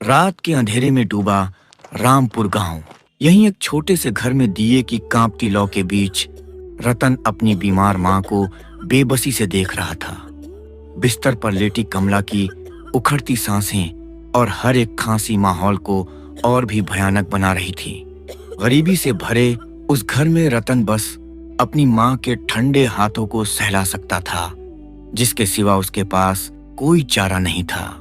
रात के अंधेरे में डूबा रामपुर गांव। यहीं एक छोटे से घर में दिए की कांपती लौ के बीच रतन अपनी बीमार मां को बेबसी से देख रहा था। बिस्तर पर लेटी कमला की उखड़ती सांसें और हर एक खांसी माहौल को और भी भयानक बना रही थी। गरीबी से भरे उस घर में रतन बस अपनी मां के ठंडे हाथों को सहला सकता था, जिसके सिवा उसके पास कोई चारा नहीं था।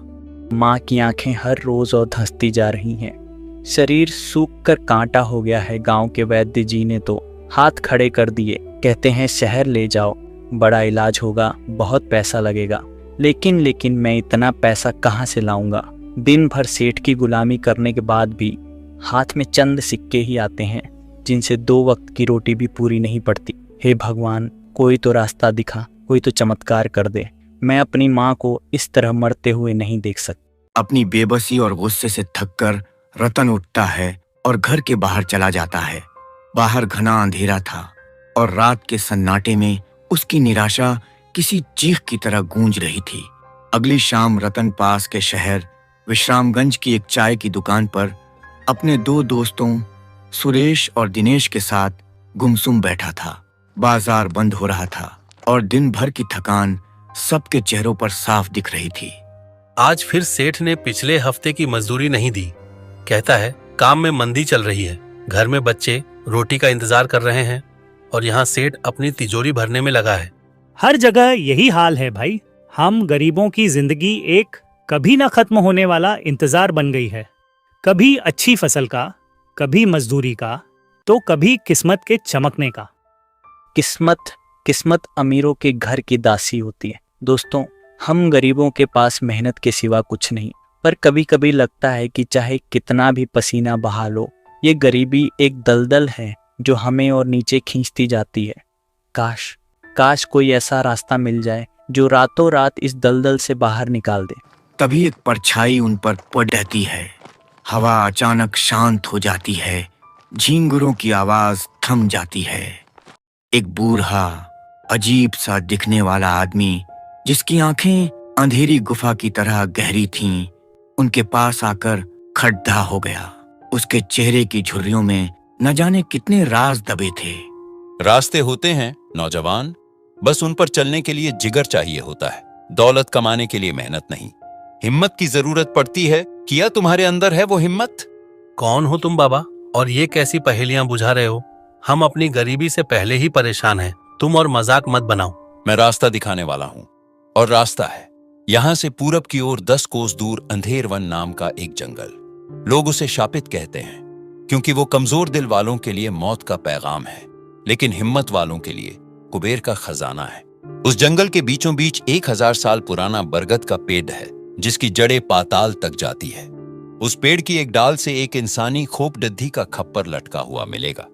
माँ की आंखें हर रोज और धंसती जा रही हैं। शरीर सूख कर कांटा हो गया है। गांव के वैद्य जी ने तो हाथ खड़े कर दिए। कहते हैं शहर ले जाओ, बड़ा इलाज होगा, बहुत पैसा लगेगा। लेकिन मैं इतना पैसा कहाँ से लाऊंगा? दिन भर सेठ की गुलामी करने के बाद भी हाथ में चंद सिक्के ही आते हैं, जिनसे 2 वक्त की रोटी भी पूरी नहीं पड़ती। हे भगवान, कोई तो रास्ता दिखा, कोई तो चमत्कार कर दे। मैं अपनी माँ को इस तरह मरते हुए नहीं देख सकता। अपनी बेबसी और गुस्से से थककर रतन उठता है और घर के बाहर चला जाता है। बाहर घना अंधेरा था और रात के सन्नाटे में उसकी निराशा किसी चीख की तरह गूंज रही थी। अगली शाम रतन पास के शहर विश्रामगंज की एक चाय की दुकान पर अपने 2 दोस्तों सुरेश और दिनेश के साथ गुमसुम बैठा था। बाजार बंद हो रहा था और दिन भर की थकान सबके चेहरों पर साफ दिख रही थी। आज फिर सेठ ने पिछले हफ्ते की मजदूरी नहीं दी। कहता है काम में मंदी चल रही है। घर में बच्चे रोटी का इंतजार कर रहे हैं और यहाँ सेठ अपनी तिजोरी भरने में लगा है। हर जगह यही हाल है भाई। हम गरीबों की जिंदगी एक कभी ना खत्म होने वाला इंतजार बन गई है। कभी अच्छी फसल का, कभी मजदूरी का, तो कभी किस्मत के चमकने का। किस्मत अमीरों के घर की दासी होती है। दोस्तों, हम गरीबों के पास मेहनत के सिवा कुछ नहीं। पर कभी कभी लगता है कि चाहे कितना भी पसीना बहा लो, ये गरीबी एक दलदल है जो हमें और नीचे खींचती जाती है। काश कोई ऐसा रास्ता मिल जाए जो रातों रात इस दलदल से बाहर निकाल दे। तभी एक परछाई उन पर पड़ जाती है। हवा अचानक शांत हो जाती है। झींगुरों की आवाज थम जाती है। एक बूढ़ा अजीब सा दिखने वाला आदमी, जिसकी आंखें अंधेरी गुफा की तरह गहरी थीं, उनके पास आकर खड़ा हो गया। उसके चेहरे की झुर्रियों में न जाने कितने राज दबे थे। रास्ते होते हैं नौजवान, बस उन पर चलने के लिए जिगर चाहिए होता है। दौलत कमाने के लिए मेहनत नहीं, हिम्मत की जरूरत पड़ती है। किया तुम्हारे अंदर है वो हिम्मत? कौन हो तुम बाबा, और ये कैसी पहेलियां बुझा रहे हो? हम अपनी गरीबी से पहले ही परेशान हैं। तुम और मजाक मत बनाओ। मैं रास्ता दिखाने वाला हूं, और रास्ता है यहां से पूरब की ओर 10 कोस दूर अंधेर वन नाम का एक जंगल। लोग उसे शापित कहते हैं क्योंकि वो कमजोर दिल वालों के लिए मौत का पैगाम है, लेकिन हिम्मत वालों के लिए कुबेर का खजाना है। उस जंगल के बीचों बीच 1000 साल पुराना बरगद का पेड़ है, जिसकी जड़ें पाताल तक जाती है। उस पेड़ की एक डाल से एक इंसानी खोपडद्दी का खप्पर लटका हुआ मिलेगा।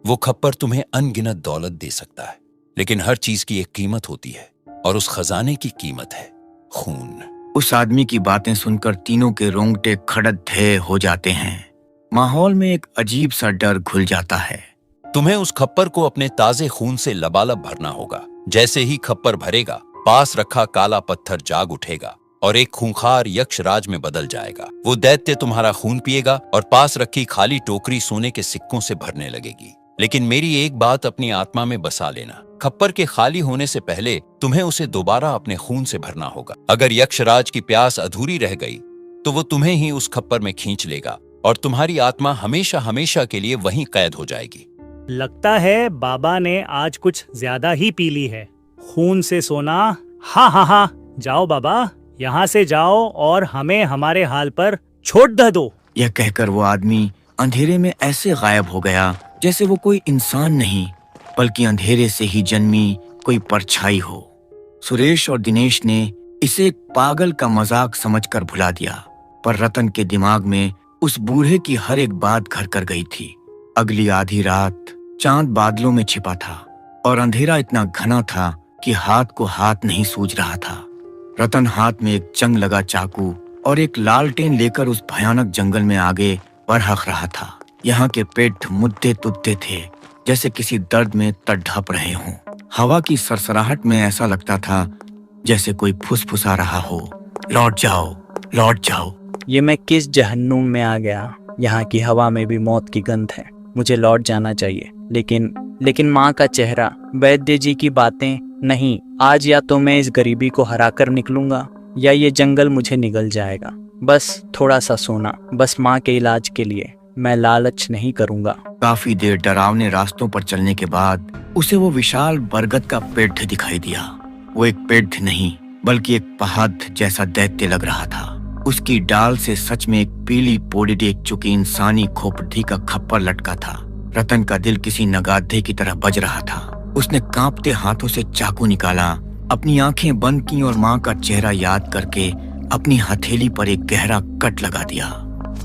वो खप्पर तुम्हें अनगिनत दौलत दे सकता है, लेकिन हर चीज की एक कीमत होती है, और उस खजाने की कीमत है खून। उस आदमी की बातें सुनकर तीनों के रोंगटे खड़े हो जाते हैं। माहौल में एक अजीब सा डर घुल जाता है। तुम्हें उस खप्पर को अपने ताजे खून से लबालब भरना होगा। जैसे ही खप्पर भरेगा, पास रखा काला पत्थर जाग उठेगा और एक खूंखार यक्षराज में बदल जाएगा। वो दैत्य तुम्हारा खून पिएगा और पास रखी खाली टोकरी सोने के सिक्कों से भरने लगेगी। लेकिन मेरी एक बात अपनी आत्मा में बसा लेना, खप्पर के खाली होने से पहले तुम्हें उसे दोबारा अपने खून से भरना होगा। अगर यक्षराज की प्यास अधूरी रह गई तो वो तुम्हें ही उस खप्पर में खींच लेगा और तुम्हारी आत्मा हमेशा हमेशा के लिए वहीं कैद हो जाएगी। लगता है बाबा ने आज कुछ ज्यादा ही पी ली है। खून से सोना, हाँ, जाओ बाबा, यहाँ से जाओ और हमें हमारे हाल पर छोड़ दो। यह कहकर वो आदमी अंधेरे में ऐसे गायब हो गया जैसे वो कोई इंसान नहीं, बल्कि अंधेरे से ही जन्मी कोई परछाई हो। सुरेश और दिनेश ने इसे एक पागल का मजाक समझकर भुला दिया, पर रतन के दिमाग में उस बूढ़े की हर एक बात घर कर गई थी। अगली आधी रात चांद बादलों में छिपा था और अंधेरा इतना घना था कि हाथ को हाथ नहीं सूझ रहा था। रतन हाथ में एक जंग लगा चाकू और एक लालटेन लेकर उस भयानक जंगल में आगे बढ़ रहा था। यहाँ के पेड़ मुद्दे तुद्दे थे, जैसे किसी दर्द में तड़प रहे हों। हवा की सरसराहट में ऐसा लगता था जैसे कोई फुसफुसा रहा हो, लौट जाओ, ये मैं किस जहन्नुम में आ गया। यहाँ की हवा में भी मौत की गंध है। मुझे लौट जाना चाहिए। लेकिन माँ का चेहरा, वैद्य जी की बातें, नहीं, आज या तो मैं इस गरीबी को हराकर निकलूंगा या ये जंगल मुझे निगल जाएगा। बस थोड़ा सा सोना, बस माँ के इलाज के लिए। मैं लालच नहीं करूंगा। काफी देर डरावने रास्तों पर चलने के बाद उसे वो विशाल बरगद का पेड़ दिखाई दिया। वो एक पेड़ नहीं बल्कि एक पहाड़ जैसा दैत्य लग रहा था। उसकी डाल से सच में एक पीली पोड़ी देख चुकी इंसानी खोपड़ी का खप्पर लटका था। रतन का दिल किसी नगाधे की तरह बज रहा था। उसने कांपते हाथों से चाकू निकाला, अपनी आंखें बंद की और माँ का चेहरा याद करके अपनी हथेली पर एक गहरा कट लगा दिया।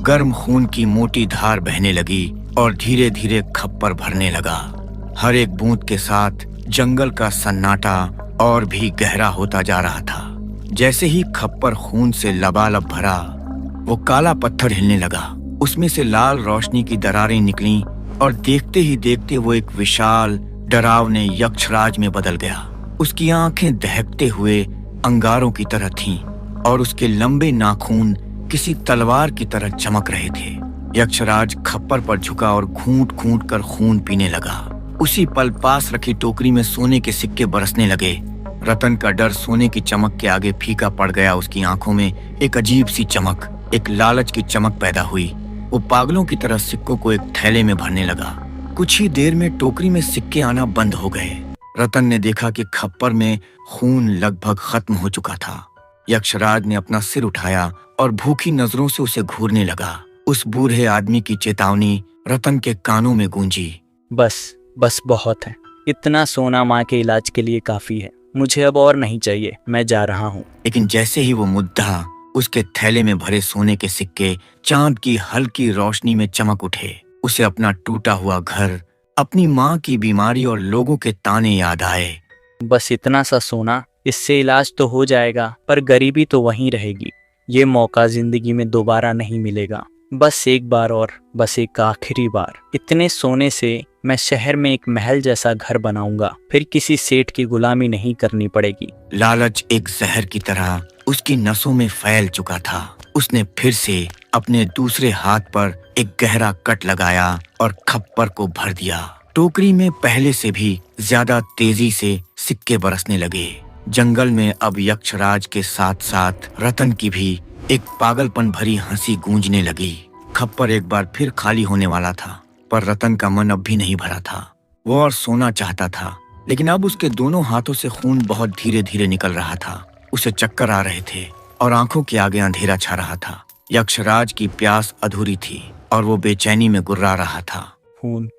गर्म खून की मोटी धार बहने लगी और धीरे धीरे खप्पर भरने लगा। हर एक बूंद के साथ जंगल का सन्नाटा और भी गहरा होता जा रहा था। जैसे ही खप्पर खून से लबालब भरा, वो काला पत्थर हिलने लगा। उसमें से लाल रोशनी की दरारें निकलीं और देखते ही देखते वो एक विशाल डरावने यक्षराज में बदल गया। उसकी आंखें दहकते हुए अंगारों की तरह थीं और उसके लंबे नाखून किसी तलवार की तरह चमक रहे थे। यक्षराज खप्पर पर झुका और घूंट घूंट कर खून पीने लगा। उसी पल पास रखी टोकरी में सोने के सिक्के बरसने लगे। रतन का डर सोने की चमक के आगे फीका पड़ गया। उसकी आंखों में एक अजीब सी चमक, एक लालच की चमक पैदा हुई। वो पागलों की तरह सिक्कों को एक थैले में भरने लगा। कुछ ही देर में टोकरी में सिक्के आना बंद हो गए। रतन ने देखा कि खप्पर में खून लगभग खत्म हो चुका था। यक्षराज ने अपना सिर उठाया और भूखी नजरों से उसे घूरने लगा। उस बूढ़े आदमी की चेतावनी रतन के कानों में गूंजी। बस बहुत है। इतना सोना माँ के इलाज के लिए काफी है। मुझे अब और नहीं चाहिए। मैं जा रहा हूँ। लेकिन जैसे ही वो मुद्दा, उसके थैले में भरे सोने के सिक्के चांद की हल्की रोशनी में चमक उठे। उसे अपना टूटा हुआ घर, अपनी माँ की बीमारी और लोगों के ताने याद आए। बस इतना सा सोना, इससे इलाज तो हो जाएगा, पर गरीबी तो वहीं रहेगी। ये मौका जिंदगी में दोबारा नहीं मिलेगा। बस एक बार और, बस एक आखिरी बार। इतने सोने से मैं शहर में एक महल जैसा घर बनाऊंगा। फिर किसी सेठ की गुलामी नहीं करनी पड़ेगी। लालच एक जहर की तरह उसकी नसों में फैल चुका था। उसने फिर से अपने दूसरे हाथ पर एक गहरा कट लगाया और खप्पर को भर दिया। टोकरी में पहले से भी ज्यादा तेजी से सिक्के बरसने लगे। जंगल में अब यक्षराज के साथ साथ रतन की भी एक पागलपन भरी हंसी गूंजने लगी। खप्पर एक बार फिर खाली होने वाला था, पर रतन का मन अब भी नहीं भरा था। वो और सोना चाहता था, लेकिन अब उसके दोनों हाथों से खून बहुत धीरे धीरे निकल रहा था। उसे चक्कर आ रहे थे और आंखों के आगे अंधेरा छा रहा था। यक्षराज की प्यास अधूरी थी और वो बेचैनी में गुर्रा रहा था।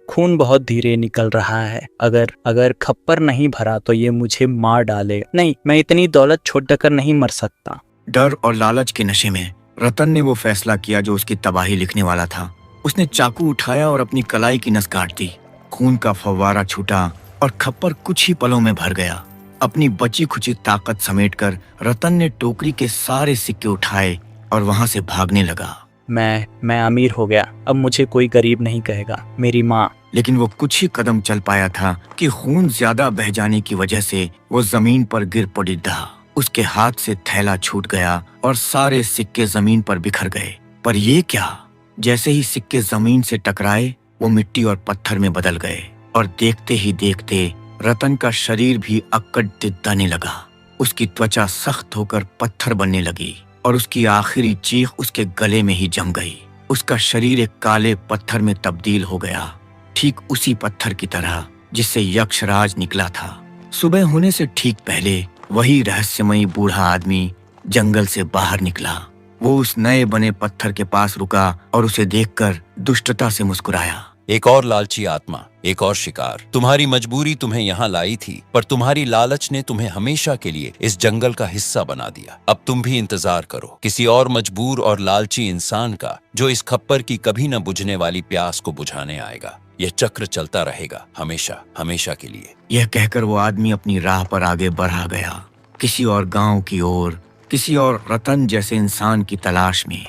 खून बहुत धीरे निकल रहा है। अगर खप्पर नहीं भरा तो ये मुझे मार डालेगा। नहीं, मैं इतनी दौलत छोड़कर नहीं मर सकता। डर और लालच के नशे में रतन ने वो फैसला किया जो उसकी तबाही लिखने वाला था। उसने चाकू उठाया और अपनी कलाई की नस काट दी। खून का फव्वारा छूटा और खप्पर कुछ ही पलों में भर गया। अपनी बची खुची ताकत समेटकर रतन ने टोकरी के सारे सिक्के उठाए और वहां से भागने लगा। मैं अमीर हो गया। अब मुझे कोई गरीब नहीं कहेगा। मेरी माँ। लेकिन वो कुछ ही कदम चल पाया था कि खून ज्यादा बह जाने की वजह से वो जमीन पर गिर पड़ी था। उसके हाथ से थैला छूट गया और सारे सिक्के जमीन पर बिखर गए। पर ये क्या! जैसे ही सिक्के जमीन से टकराए, वो मिट्टी और पत्थर में बदल गए और देखते ही देखते रतन का शरीर भी अक्कड़ दिद्दाने लगा। उसकी त्वचा सख्त होकर पत्थर बनने लगी और उसकी आखिरी चीख उसके गले में ही जम गई। उसका शरीर एक काले पत्थर में तब्दील हो गया, ठीक उसी पत्थर की तरह जिससे यक्षराज निकला था। सुबह होने से ठीक पहले वही रहस्यमयी बूढ़ा आदमी जंगल से बाहर निकला। वो उस नए बने पत्थर के पास रुका और उसे देखकर दुष्टता से मुस्कुराया। एक और लालची आत्मा, एक और शिकार। तुम्हारी मजबूरी तुम्हें यहाँ लाई थी, पर तुम्हारी लालच ने तुम्हें हमेशा के लिए इस जंगल का हिस्सा बना दिया। अब तुम भी इंतजार करो किसी और मजबूर और लालची इंसान का, जो इस खप्पर की कभी न बुझने वाली प्यास को बुझाने आएगा। यह चक्र चलता रहेगा हमेशा हमेशा के लिए। यह कहकर वो आदमी अपनी राह पर आगे बढ़ा गया, किसी और गांव की ओर, किसी और रतन जैसे इंसान की तलाश में।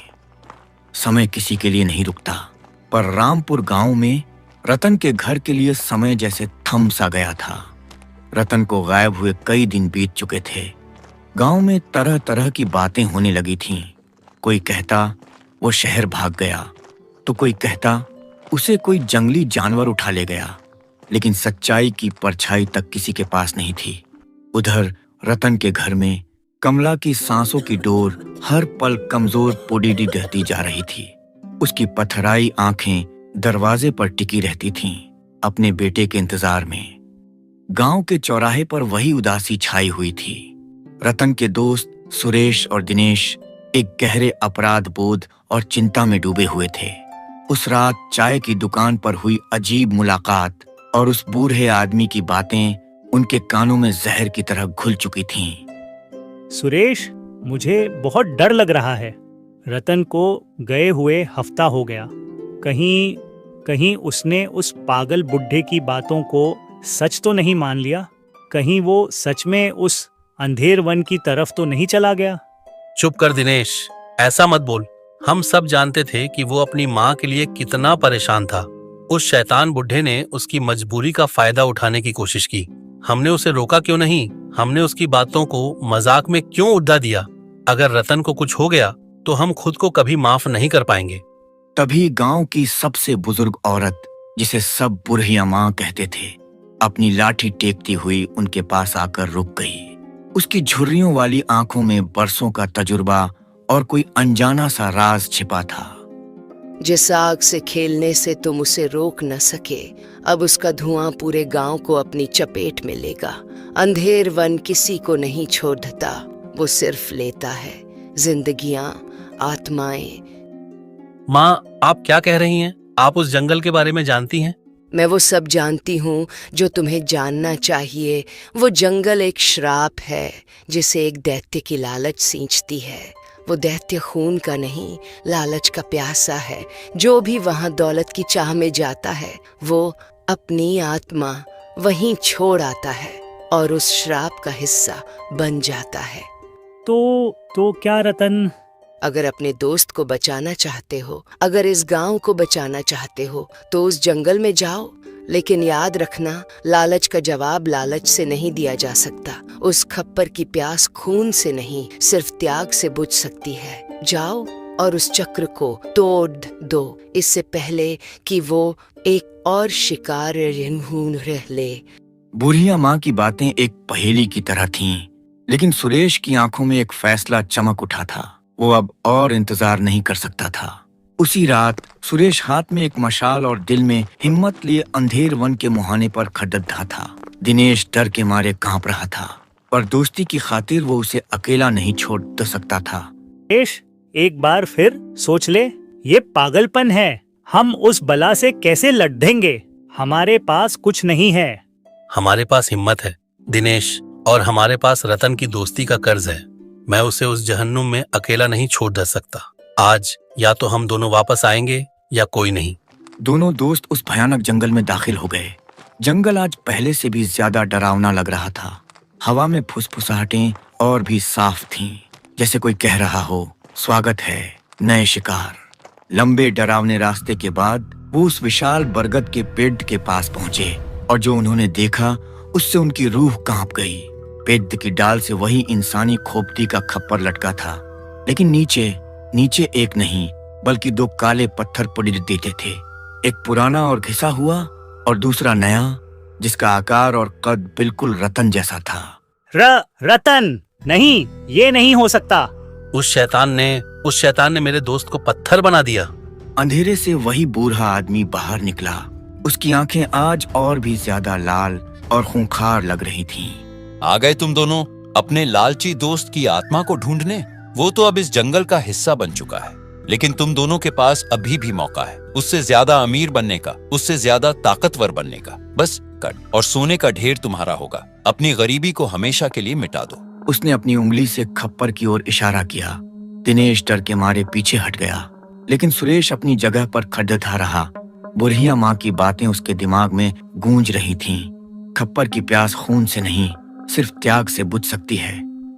समय किसी के लिए नहीं रुकता, पर रामपुर गांव में रतन के घर के लिए समय जैसे थम सा गया था। रतन को गायब हुए कई दिन बीत चुके थे। गांव में तरह तरह की बातें होने लगी थीं। कोई कहता वो शहर भाग गया, तो कोई कहता उसे कोई जंगली जानवर उठा ले गया। लेकिन सच्चाई की परछाई तक किसी के पास नहीं थी। उधर रतन के घर में कमला की सांसों की डोर हर पल कमजोर पोडीडी रहती जा रही थी। उसकी पथराई आंखें दरवाजे पर टिकी रहती थीं, अपने बेटे के इंतजार में। गांव के चौराहे पर वही उदासी छाई हुई थी। रतन के दोस्त सुरेश और दिनेश एक गहरे अपराध बोध और चिंता में डूबे हुए थे। उस रात चाय की दुकान पर हुई अजीब मुलाकात और उस बूढ़े आदमी की बातें उनके कानों में जहर की तरह घुल चुकी थीं। सुरेश, मुझे बहुत डर लग रहा है। रतन को गए हुए हफ्ता हो गया। कहीं उसने उस पागल बुढ़े की बातों को सच तो नहीं मान लिया? कहीं वो सच में उस अंधेर वन की तरफ तो नहीं चला गया? चुप कर दिनेश, ऐसा मत बोल। हम सब जानते थे कि वो अपनी माँ के लिए कितना परेशान था। उस शैतान बुढ़े ने उसकी मजबूरी का फायदा उठाने की कोशिश की। हमने उसे रोका क्यों नहीं? हमने उसकी बातों को मजाक में क्यों उड़ा दिया? अगर रतन को कुछ हो गया तो हम खुद को कभी माफ नहीं कर पाएंगे। तभी गांव की सबसे बुजुर्ग औरत, जिसे सब बुढ़िया माँ कहते थे, अपनी लाठी टेकती हुई उनके पास आकर रुक गई। उसकी झुर्रियों वाली आंखों में बरसों का तजुर्बा और कोई अनजाना सा राज छिपा था। जिस आग से खेलने से तुम उसे रोक न सके, अब उसका धुआं पूरे गांव को अपनी चपेट में लेगा। अंधेर वन किसी को नहीं छोड़ता, वो सिर्फ लेता है जिंदगियां, आत्माएं। माँ, आप क्या कह रही हैं? आप उस जंगल के बारे में जानती हैं? मैं वो सब जानती हूँ जो तुम्हें जानना चाहिए। वो जंगल एक श्राप है जिसे एक दैत्य की लालच सींचती है। वो दैत्य खून का नहीं, लालच का प्यासा है। जो भी वहां दौलत की चाह में जाता है, वो अपनी आत्मा वहीं छोड़ आता है और उस श्राप का हिस्सा बन जाता है। तो क्या रतन? अगर अपने दोस्त को बचाना चाहते हो, अगर इस गांव को बचाना चाहते हो, तो उस जंगल में जाओ। लेकिन याद रखना, लालच का जवाब लालच से नहीं दिया जा सकता। उस खप्पर की प्यास खून से नहीं, सिर्फ त्याग से बुझ सकती है। जाओ और उस चक्र को तोड़ दो, इससे पहले कि वो एक और शिकार रह ले। बुढ़िया माँ की बातें एक पहेली की तरह थीं, लेकिन सुरेश की आंखों में एक फैसला चमक उठा था। वो अब और इंतजार नहीं कर सकता था। उसी रात सुरेश हाथ में एक मशाल और दिल में हिम्मत लिए अंधेर वन के मुहाने पर खड़ा था। दिनेश डर के मारे कांप रहा था, पर दोस्ती की खातिर वो उसे अकेला नहीं छोड़ सकता था। सुरेश, एक बार फिर सोच ले, ये पागलपन है। हम उस बला से कैसे लड़ देंगे? हमारे पास कुछ नहीं है। हमारे पास हिम्मत है दिनेश, और हमारे पास रतन की दोस्ती का कर्ज है। मैं उसे उस जहन्नुम में अकेला नहीं छोड़ सकता। आज या तो हम दोनों वापस आएंगे या कोई नहीं। दोनों दोस्त उस भयानक जंगल में दाखिल हो गए। जंगल आज पहले से भी ज्यादा डरावना लग रहा था। हवा में फुसफुसाहटें और भी साफ थीं, जैसे कोई कह रहा हो, स्वागत है नए शिकार। लंबे डरावने रास्ते के बाद वो उस विशाल बरगद के पेड़ के पास पहुंचे, और जो उन्होंने देखा उससे उनकी रूह कांप गई। पेड़ की डाल से वही इंसानी खोपड़ी का खप्पर लटका था, लेकिन नीचे एक नहीं बल्कि दो काले पत्थर पड़ी देते थे। एक पुराना और घिसा हुआ और दूसरा नया, जिसका आकार और कद बिल्कुल रतन जैसा था। रतन नहीं, ये नहीं हो सकता। उस शैतान ने मेरे दोस्त को पत्थर बना दिया। अंधेरे से वही बूढ़ा आदमी बाहर निकला। उसकी आंखें आज और भी ज्यादा लाल और खूंखार लग रही थीं। आ गए तुम दोनों अपने लालची दोस्त की आत्मा को ढूंढने। वो तो अब इस जंगल का हिस्सा बन चुका है, लेकिन तुम दोनों के पास अभी भी मौका है उससे ज्यादा अमीर बनने का, उससे ज्यादा ताकतवर बनने का। बस कट और सोने का ढेर तुम्हारा होगा। अपनी गरीबी को हमेशा के लिए मिटा दो। उसने अपनी उंगली से खप्पर की ओर इशारा किया। दिनेश डर के मारे पीछे हट गया, लेकिन सुरेश अपनी जगह पर खड़ा रहा। बुढ़िया माँ की बातें उसके दिमाग में गूंज रही थीं। खप्पर की प्यास खून से नहीं, सिर्फ त्याग से बुझ सकती है।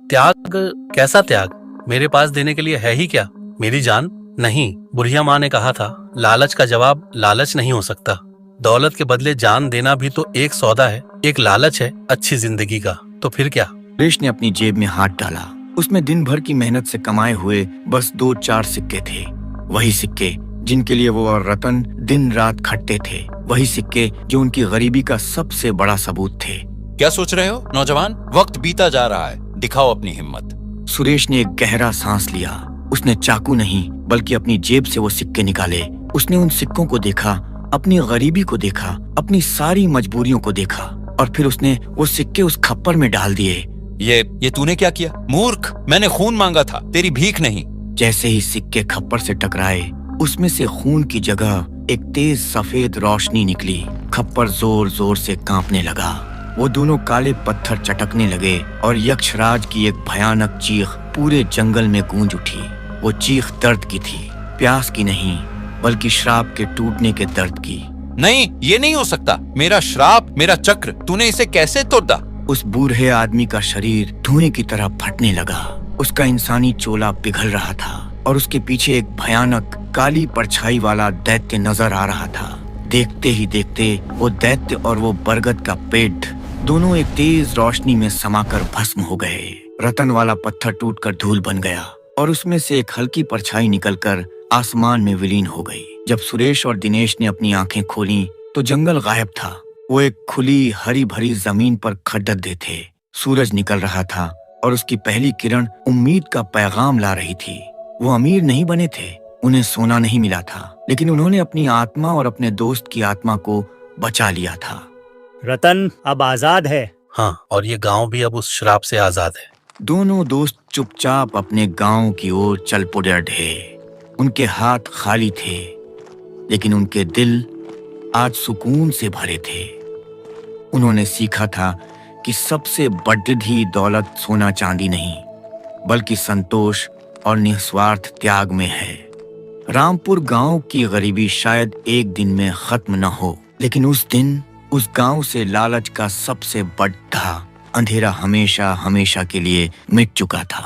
त्याग? कैसा त्याग? मेरे पास देने के लिए है ही क्या? मेरी जान? नहीं, बुढ़िया माँ ने कहा था, लालच का जवाब लालच नहीं हो सकता। दौलत के बदले जान देना भी तो एक सौदा है, एक लालच है अच्छी जिंदगी का। तो फिर क्या? सुरेश ने अपनी जेब में हाथ डाला। उसमें दिन भर की मेहनत से कमाए हुए बस 2-4 सिक्के थे। वही सिक्के जिनके लिए वो और रतन दिन रात खटते थे, वही सिक्के जो उनकी गरीबी का सबसे बड़ा सबूत थे। क्या सोच रहे हो नौजवान? वक्त बीता जा रहा है, दिखाओ अपनी हिम्मत। सुरेश ने एक गहरा सांस लिया। उसने चाकू नहीं बल्कि अपनी जेब से वो सिक्के निकाले। उसने उन सिक्कों को देखा, अपनी गरीबी को देखा, अपनी सारी मजबूरियों को देखा, और फिर उसने वो सिक्के उस खप्पर में डाल दिए। ये तूने क्या किया? मूर्ख, मैंने खून मांगा था, तेरी भीख नहीं। जैसे ही सिक्के खप्पर से टकराए, उसमें से खून की जगह एक तेज सफेद रोशनी निकली। खप्पर जोर जोर से कांपने लगा। वो दोनों काले पत्थर चटकने लगे और यक्षराज की एक भयानक चीख पूरे जंगल में गूंज उठी। वो चीख दर्द की थी, प्यास की नहीं, बल्कि श्राप के टूटने के दर्द की। नहीं, ये नहीं हो सकता। मेरा श्राप, मेरा चक्र, तूने इसे कैसे तोड़ा? उस बूढ़े आदमी का शरीर धुएं की तरह फटने लगा। उसका इंसानी चोला पिघल रहा था और उसके पीछे एक भयानक काली परछाई वाला दैत्य नजर आ रहा था। देखते ही देखते वो दैत्य और वो बरगद का पेड़ दोनों एक तेज रोशनी में समाकर भस्म हो गए। रतन वाला पत्थर टूटकर धूल बन गया और उसमें से एक हल्की परछाई निकलकर आसमान में विलीन हो गई। जब सुरेश और दिनेश ने अपनी आंखें खोलीं तो जंगल गायब था। वो एक खुली हरी भरी जमीन पर खड्डे थे। सूरज निकल रहा था और उसकी पहली किरण उम्मीद का पैगाम ला रही थी। वो अमीर नहीं बने थे, उन्हें सोना नहीं मिला था, लेकिन उन्होंने अपनी आत्मा और अपने दोस्त की आत्मा को बचा लिया था। रतन अब आजाद है। हाँ, और ये गांव भी अब उस श्राप से आजाद है। दोनों दोस्त चुपचाप अपने गांव की ओर चल पड़े। उनके हाथ खाली थे, लेकिन उनके दिल आज सुकून से भरे थे। उन्होंने सीखा था कि सबसे बड़ी दौलत सोना चांदी नहीं, बल्कि संतोष और निस्वार्थ त्याग में है। रामपुर गांव की गरीबी शायद एक दिन में खत्म न हो, लेकिन उस दिन उस गांव से लालच का सबसे बड़ा अंधेरा हमेशा हमेशा के लिए मिट चुका था।